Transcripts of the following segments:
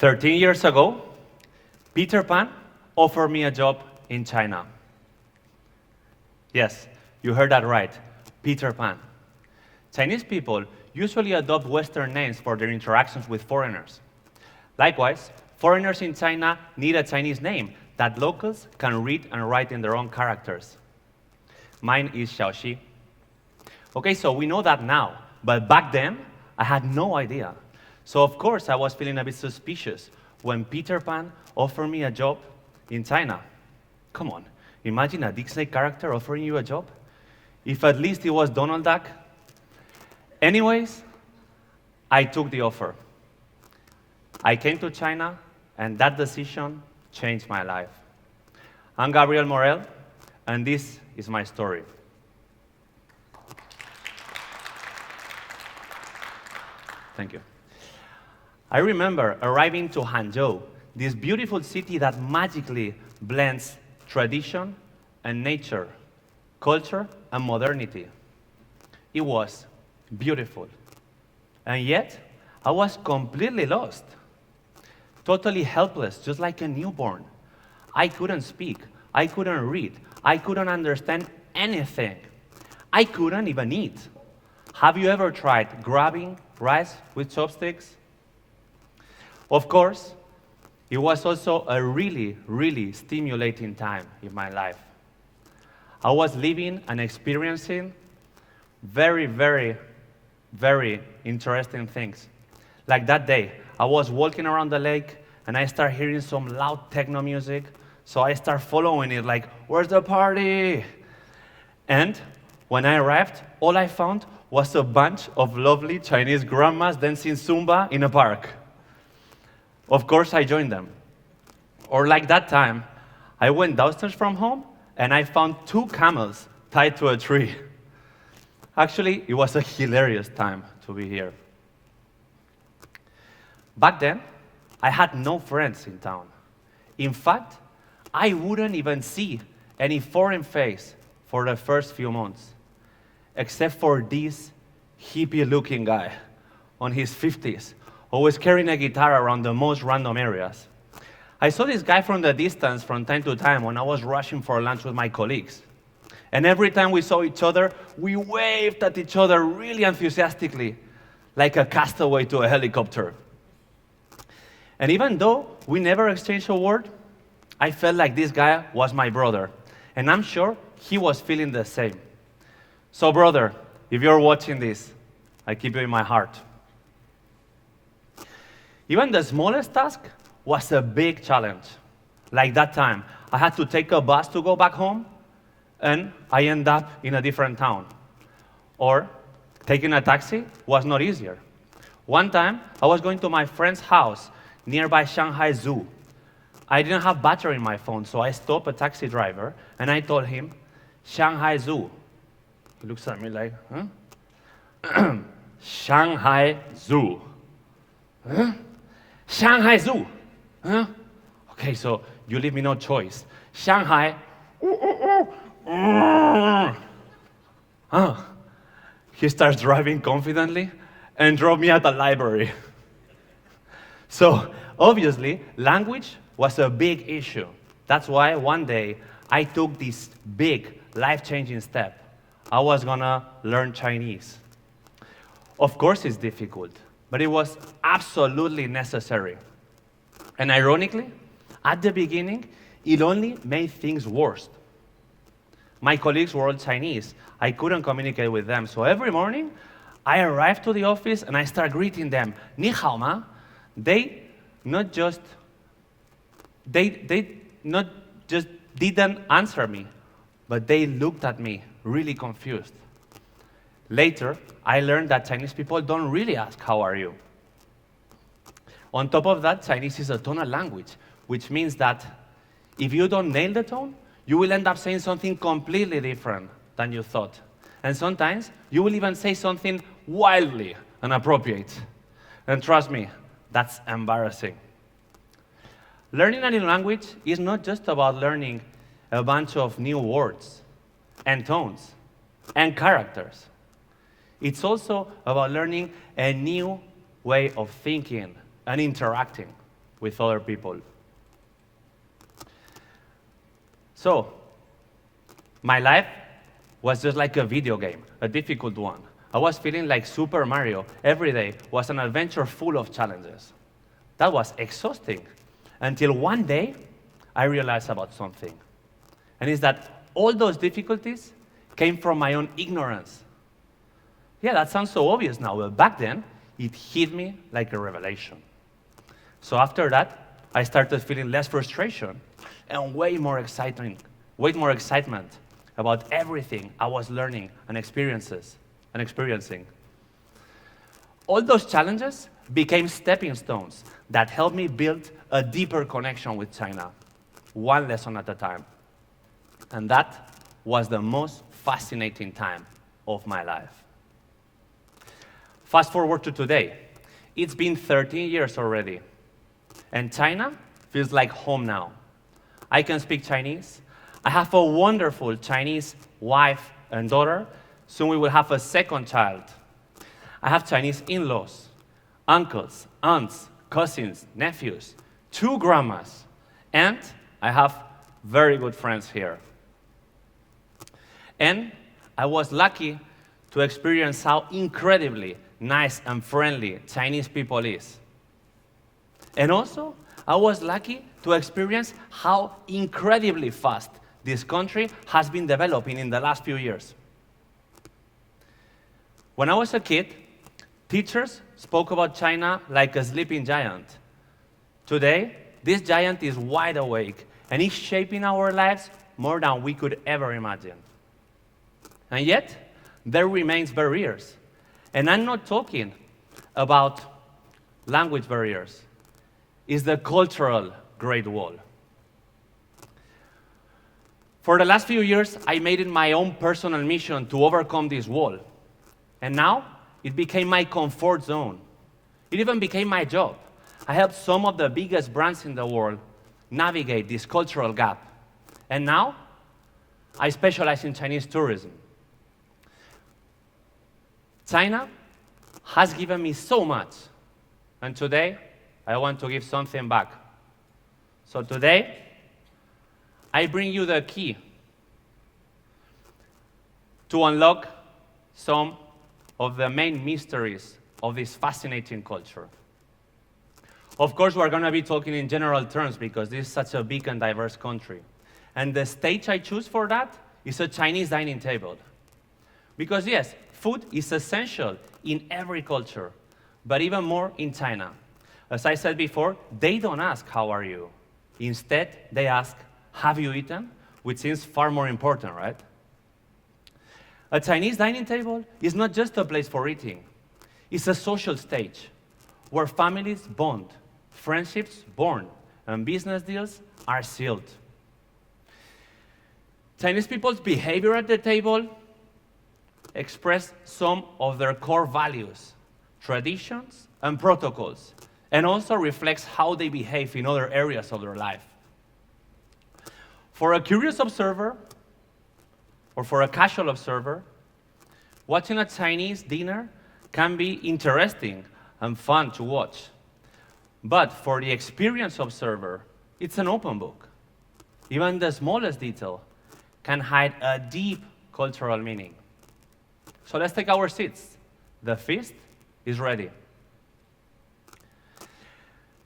13 years ago, Peter Pan offered me a job in China. Yes, you heard that right, Peter Pan. Chinese people usually adopt Western names for their interactions with foreigners. Likewise, foreigners in China need a Chinese name that locals can read and write in their own characters. Mine is Xiaoxi. Okay, so we know that now, but back then, I had no idea. So of course, I was feeling a bit suspicious when Peter Pan offered me a job in China. Come on, imagine a Disney character offering you a job? If at least it was Donald Duck. Anyways, I took the offer. I came to China, and that decision changed my life. I'm Gabriel Morell, and this is my story. Thank you. I remember arriving to Hangzhou, this beautiful city that magically blends tradition and nature, culture and modernity. It was beautiful. And yet, I was completely lost, totally helpless, just like a newborn. I couldn't speak, I couldn't read, I couldn't understand anything. I couldn't even eat. Have you ever tried grabbing rice with chopsticks? Of course, it was also a really, really stimulating time in my life. I was living and experiencing very, very, very interesting things. Like that day, I was walking around the lake and I started hearing some loud techno music. So I started following it like, where's the party? And when I arrived, all I found was a bunch of lovely Chinese grandmas dancing Zumba in a park. Of course, I joined them. Or like that time, I went downstairs from home and I found 2 camels tied to a tree. Actually, it was a hilarious time to be here. Back then, I had no friends in town. In fact, I wouldn't even see any foreign face for the first few months, except for this hippie-looking guy on his 50s, always carrying a guitar around the most random areas. I saw this guy from the distance from time to time when I was rushing for lunch with my colleagues. And every time we saw each other, we waved at each other really enthusiastically, like a castaway to a helicopter. And even though we never exchanged a word, I felt like this guy was my brother. And I'm sure he was feeling the same. So brother, if you're watching this, I keep you in my heart. Even the smallest task was a big challenge. Like that time, I had to take a bus to go back home, and I end up in a different town. Or taking a taxi was not easier. One time, I was going to my friend's house nearby Shanghai Zoo. I didn't have battery in my phone, so I stopped a taxi driver, and I told him, Shanghai Zoo. He looks at me like, huh? Shanghai Zoo. Huh? Shanghai Zoo. Huh? Okay, so you leave me no choice. Shanghai. He starts driving confidently and drove me at the library. So obviously, language was a big issue. That's why one day I took this big life-changing step. I was gonna learn Chinese. Of course it's difficult, but it was absolutely necessary. And ironically, at the beginning, it only made things worse. My colleagues were all Chinese. I couldn't communicate with them. So every morning, I arrived to the office and I started greeting them. 你好吗? They not just didn't answer me, but they looked at me really confused. Later, I learned that Chinese people don't really ask, how are you? On top of that, Chinese is a tonal language, which means that if you don't nail the tone, you will end up saying something completely different than you thought. And sometimes, you will even say something wildly inappropriate. And trust me, that's embarrassing. Learning a new language is not just about learning a bunch of new words and tones and characters. It's also about learning a new way of thinking and interacting. with other people. So, my life was just like a video game, a difficult one. I was feeling like Super Mario. Every day was an adventure full of challenges. That was exhausting. Until one day, I realized about something. And it's that all those difficulties came from my own ignorance. Yeah, that sounds so obvious now, but back then, it hit me like a revelation. So after that, I started feeling less frustration and way more excitement about everything I was learning and experiencing. All those challenges became stepping stones that helped me build a deeper connection with China, one lesson at a time. And that was the most fascinating time of my life. Fast forward to today. It's been 13 years already, and China feels like home now. I can speak Chinese. I have a wonderful Chinese wife and daughter. Soon we will have a second child. I have Chinese in-laws, uncles, aunts, cousins, nephews, 2 grandmas, and I have very good friends here. And I was lucky to experience how incredibly nice and friendly Chinese people is. And also, I was lucky to experience how incredibly fast this country has been developing in the last few years. When I was a kid, teachers spoke about China like a sleeping giant. Today, this giant is wide awake and is shaping our lives more than we could ever imagine. And yet, there remains barriers. And I'm not talking about language barriers. It's the cultural Great Wall. For the last few years, I made it my own personal mission to overcome this wall. And now, it became my comfort zone. It even became my job. I helped some of the biggest brands in the world navigate this cultural gap. And now, I specialize in Chinese tourism. China has given me so much, and today, I want to give something back. So today, I bring you the key to unlock some of the main mysteries of this fascinating culture. Of course, we're going to be talking in general terms because this is such a big and diverse country. And the stage I choose for that is a Chinese dining table. Because yes, food is essential in every culture, but even more in China. As I said before, they don't ask, how are you? Instead, they ask, have you eaten? Which seems far more important, right? A Chinese dining table is not just a place for eating. It's a social stage where families bond, friendships born, and business deals are sealed. Chinese people's behavior at the table express some of their core values, traditions, and protocols, and also reflects how they behave in other areas of their life. For a curious observer, or for a casual observer, watching a Chinese dinner can be interesting and fun to watch. But for the experienced observer, it's an open book. Even the smallest detail can hide a deep cultural meaning. So let's take our seats. The feast is ready.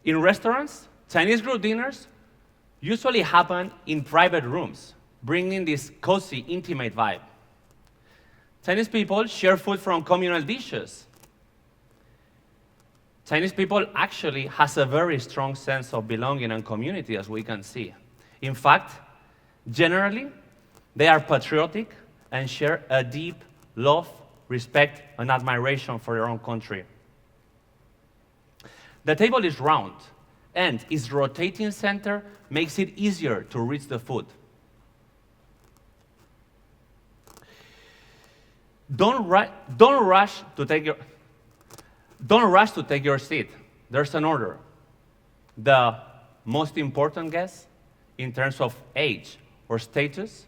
In restaurants, Chinese group dinners usually happen in private rooms, bringing this cozy, intimate vibe. Chinese people share food from communal dishes. Chinese people actually has a very strong sense of belonging and community, as we can see. In fact, generally, they are patriotic and share a deep love, respect, and admiration for their own country. The table is round, and its rotating center makes it easier to reach the food. Don't rush to take your seat. There's an order. The most important guest, in terms of age or status,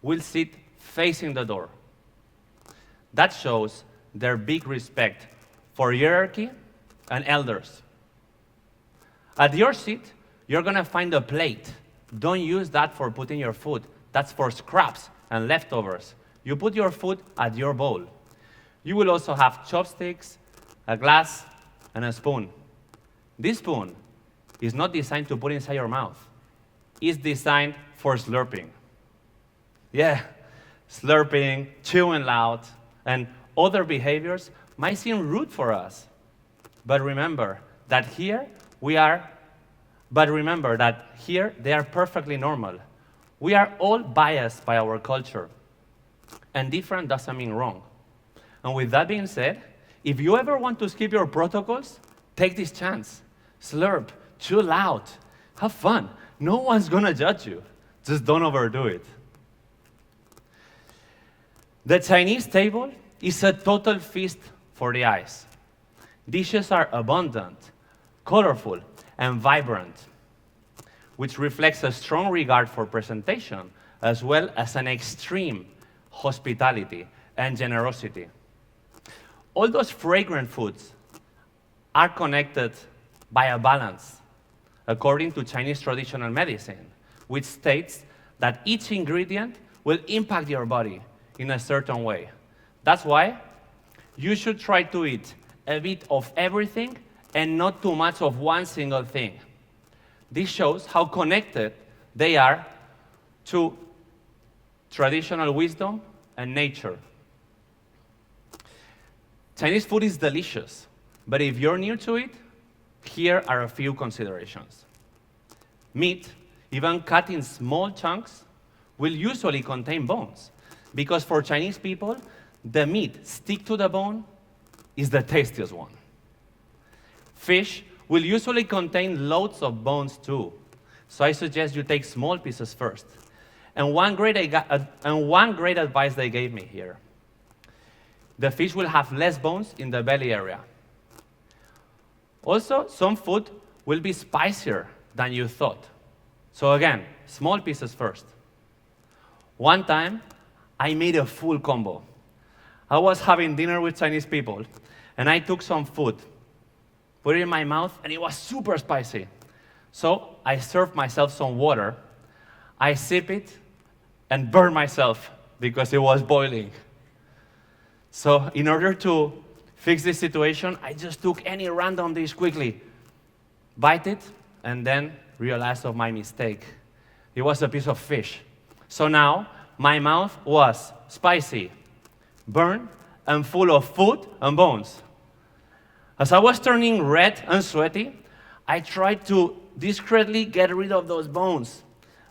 will sit facing the door. That shows their big respect for hierarchy and elders. At your seat, you're gonna find a plate. Don't use that for putting your food. That's for scraps and leftovers. You put your food at your bowl. You will also have chopsticks, a glass, and a spoon. This spoon is not designed to put inside your mouth. It's designed for slurping. Yeah, slurping, chewing loud, and other behaviors might seem rude for us. But remember that here they are perfectly normal. We are all biased by our culture. And different doesn't mean wrong. And with that being said, if you ever want to skip your protocols, take this chance. Slurp, chew loud, have fun. No one's gonna judge you. Just don't overdo it. The Chinese table is a total feast for the eyes. Dishes are abundant, colorful, and vibrant, which reflects a strong regard for presentation, as well as an extreme hospitality and generosity. All those fragrant foods are connected by a balance, according to Chinese traditional medicine, which states that each ingredient will impact your body in a certain way. That's why you should try to eat a bit of everything and not too much of one single thing. This shows how connected they are to traditional wisdom and nature. Chinese food is delicious, but if you're new to it, here are a few considerations. Meat, even cut in small chunks, will usually contain bones, because for Chinese people, the meat stick to the bone is the tastiest one. Fish will usually contain loads of bones too, so I suggest you take small pieces first. And one great advice they gave me here: the fish will have less bones in the belly area. Also, some food will be spicier than you thought. So again, small pieces first. One time, I made a full combo. I was having dinner with Chinese people, and I took some food, put it in my mouth, and it was super spicy. So I served myself some water, I sip it, and burn myself because it was boiling. So in order to fix this situation, I just took any random dish quickly, bite it, and then realized of my mistake. It was a piece of fish. So now my mouth was spicy, burned, and full of food and bones. As I was turning red and sweaty, I tried to discreetly get rid of those bones.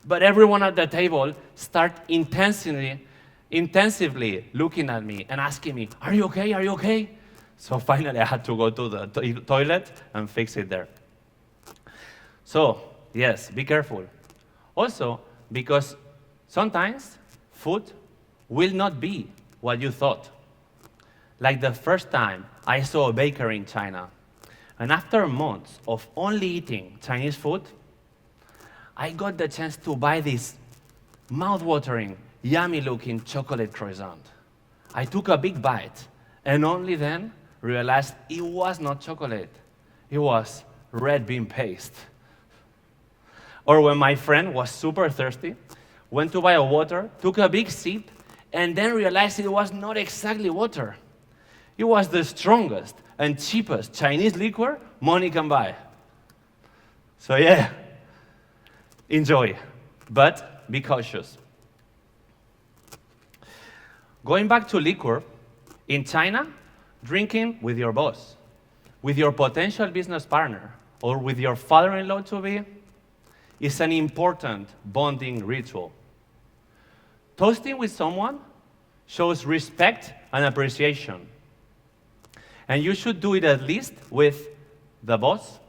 But everyone at the table started intensively looking at me and asking me, "Are you okay? Are you okay?" So finally I had to go to the toilet and fix it there. So, yes, be careful. Also, because sometimes food will not be what you thought. Like the first time I saw a bakery in China, and after months of only eating Chinese food, I got the chance to buy this mouth-watering, yummy-looking chocolate croissant. I took a big bite, and only then realized it was not chocolate. It was red bean paste. Or when my friend was super thirsty, went to buy a water, took a big sip, and then realized it was not exactly water. It was the strongest and cheapest Chinese liquor money can buy. So yeah, enjoy, but be cautious. Going back to liquor, in China, drinking with your boss, with your potential business partner, or with your father-in-law to-be is an important bonding ritual. Toasting with someone shows respect and appreciation. And you should do it at least with the boss,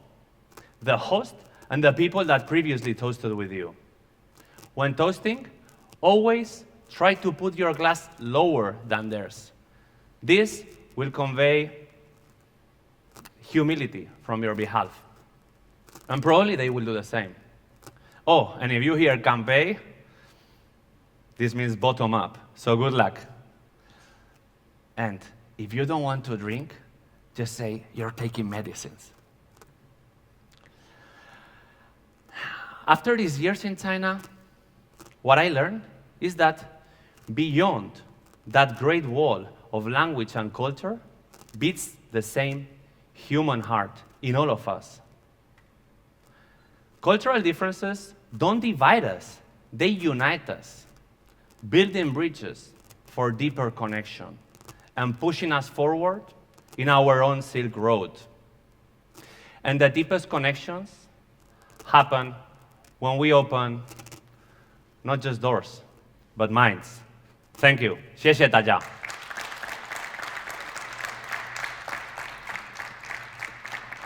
the host, and the people that previously toasted with you. When toasting, always try to put your glass lower than theirs. This will convey humility from your behalf. And probably they will do the same. Oh, and if you hear "kanpei," this means bottom up, so good luck. And if you don't want to drink, just say you're taking medicines. After these years in China, what I learned is that beyond that great wall of language and culture beats the same human heart in all of us. Cultural differences don't divide us, they unite us, building bridges for deeper connection and pushing us forward in our own Silk Road. And the deepest connections happen when we open not just doors, but minds. Thank you. 谢谢大家。